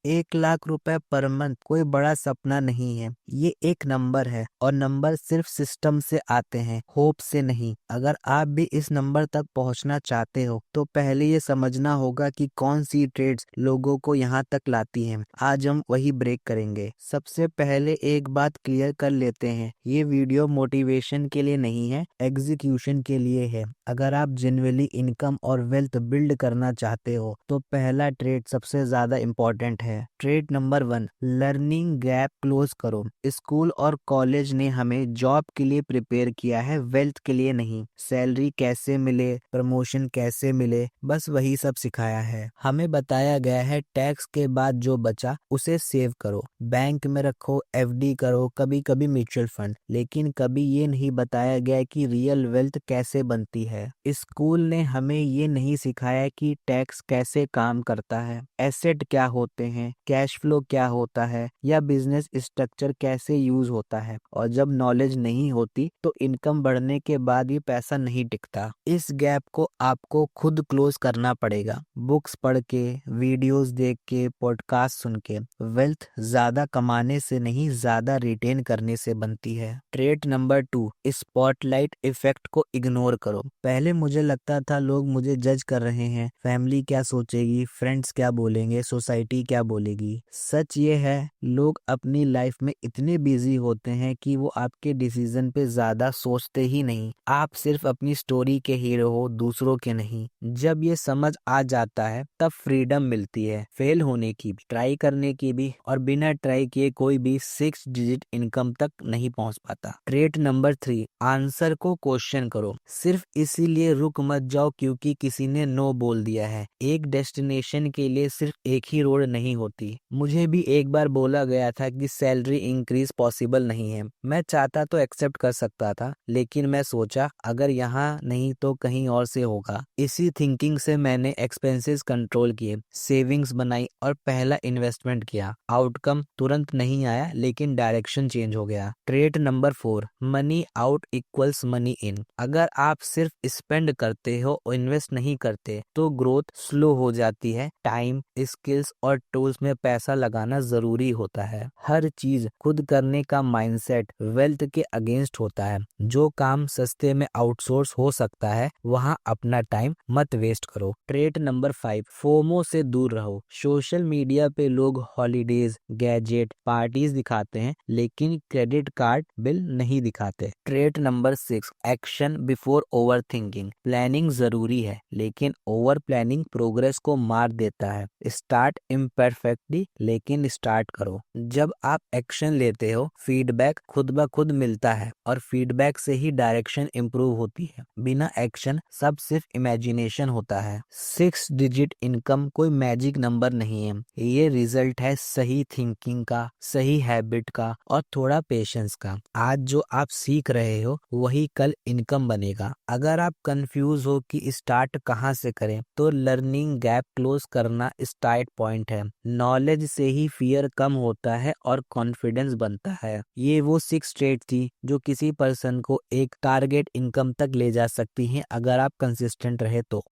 1 लाख रुपए per month कोई बड़ा सपना नहीं है, ये एक नंबर है और नंबर सिर्फ सिस्टम से आते हैं, होप से नहीं। अगर आप भी इस नंबर तक पहुंचना चाहते हो तो पहले ये समझना होगा कि कौन सी ट्रेड्स लोगों को यहाँ तक लाती हैं। आज हम वही ब्रेक करेंगे। सबसे पहले एक बात क्लियर कर लेते हैं, ये वीडियो मोटिवेशन के लिए नहीं है, एग्जीक्यूशन के लिए है। अगर आप जेन्युइनली इनकम और वेल्थ बिल्ड करना चाहते हो तो पहला ट्रेड सबसे ज्यादा इम्पोर्टेंट है। Trade number 1, learning gap close करो। स्कूल और कॉलेज ने हमें जॉब के लिए प्रिपेयर किया है, वेल्थ के लिए नहीं। सैलरी कैसे मिले, प्रमोशन कैसे मिले, बस वही सब सिखाया है। हमें बताया गया है टैक्स के बाद जो बचा उसे सेव करो, बैंक में रखो, एफडी करो, कभी कभी म्यूचुअल फंड। लेकिन कभी ये नहीं बताया गया कि रियल वेल्थ कैसे बनती है। स्कूल ने हमें ये नहीं सिखाया कि टैक्स कैसे काम करता है, एसेट क्या होते हैं, कैश फ्लो क्या होता है, या बिजनेस स्ट्रक्चर कैसे यूज होता है। और जब नॉलेज नहीं होती तो इनकम बढ़ने के बाद भी पैसा नहीं टिकता। इस गैप को आपको खुद क्लोज करना पड़ेगा, बुक्स पढ़ के, वीडियोस देख के, पॉडकास्ट सुन के। वेल्थ ज्यादा कमाने से नहीं, ज्यादा रिटेन करने से बनती है। ट्रेड नंबर 2, स्पॉटलाइट इफेक्ट को इग्नोर करो। पहले मुझे लगता था लोग मुझे जज कर रहे हैं, फैमिली क्या सोचेगी, फ्रेंड्स क्या बोलेंगे, सोसाइटी क्या बोलेगी। सच ये है, लोग अपनी लाइफ में इतने बिजी होते हैं कि वो आपके डिसीजन पे ज्यादा सोचते ही नहीं। आप सिर्फ अपनी स्टोरी के हीरो हो, दूसरों के नहीं। जब ये समझ आ जाता है तब फ्रीडम मिलती है, फेल होने की भी, ट्राई करने की भी, और बिना ट्राई किए कोई भी 6 डिजिट इनकम तक नहीं पहुंच पाता। ट्रेड नंबर 3, आंसर को क्वेश्चन करो। सिर्फ इसीलिए रुक मत जाओ क्योंकि किसी ने नो बोल दिया है। एक डेस्टिनेशन के लिए सिर्फ एक ही रोड नहीं होती। मुझे भी एक बार बोला गया था कि सैलरी इंक्रीज पॉसिबल नहीं है। मैं चाहता तो एक्सेप्ट कर सकता था, लेकिन मैं सोचा अगर यहाँ नहीं तो कहीं और से होगा। इसी थिंकिंग से मैंने एक्सपेंसेस कंट्रोल किए, सेविंग्स बनाई और पहला इन्वेस्टमेंट किया। आउटकम तुरंत नहीं आया लेकिन डायरेक्शन चेंज हो गया। Trade number 4, money out equals money in. अगर आप सिर्फ स्पेंड करते हो और इन्वेस्ट नहीं करते तो ग्रोथ स्लो हो जाती है। टाइम, स्किल्स और टूल्स में पैसा लगाना जरूरी होता है। हर चीज खुद करने का माइंडसेट वेल्थ के अगेंस्ट होता है। जो काम सस्ते में आउटसोर्स हो सकता है वहां अपना टाइम मत वेस्ट करो। ट्रेड नंबर 5, फोमो से दूर रहो। सोशल मीडिया पे लोग हॉलीडेज, गैजेट, पार्टीज दिखाते हैं लेकिन क्रेडिट कार्ड बिल नहीं दिखाते। Trade number 6, action before over thinking. Planning जरूरी है लेकिन ओवर प्लानिंग प्रोग्रेस को मार देता है। स्टार्ट इम्परफेक्टली लेकिन स्टार्ट करो। जब आप एक्शन लेते हो फीडबैक खुद ब खुद मिलता है और फीडबैक से ही डायरेक्शन इंप्रूव होती है। बिना एक्शन सब सिर्फ इमेजिनेशन होता है। 6 डिजिट इनकम कोई मैजिक नंबर नहीं है, ये रिजल्ट है सही थिंकिंग का, सही हैबिट का और थोड़ा पेशेंस का। आज जो आप सीख रहे हो वही कल इनकम बनेगा। अगर आप कंफ्यूज हो कि स्टार्ट कहाँ से करें तो लर्निंग गैप क्लोज करना स्टार्ट पॉइंट है। नॉलेज से ही फियर कम होता है और कॉन्फिडेंस बनता है। ये वो 6 ट्रेड थी जो किसी पर्सन को एक टारगेट इनकम तक ले जा सकती हैं अगर आप कंसिस्टेंट रहे तो।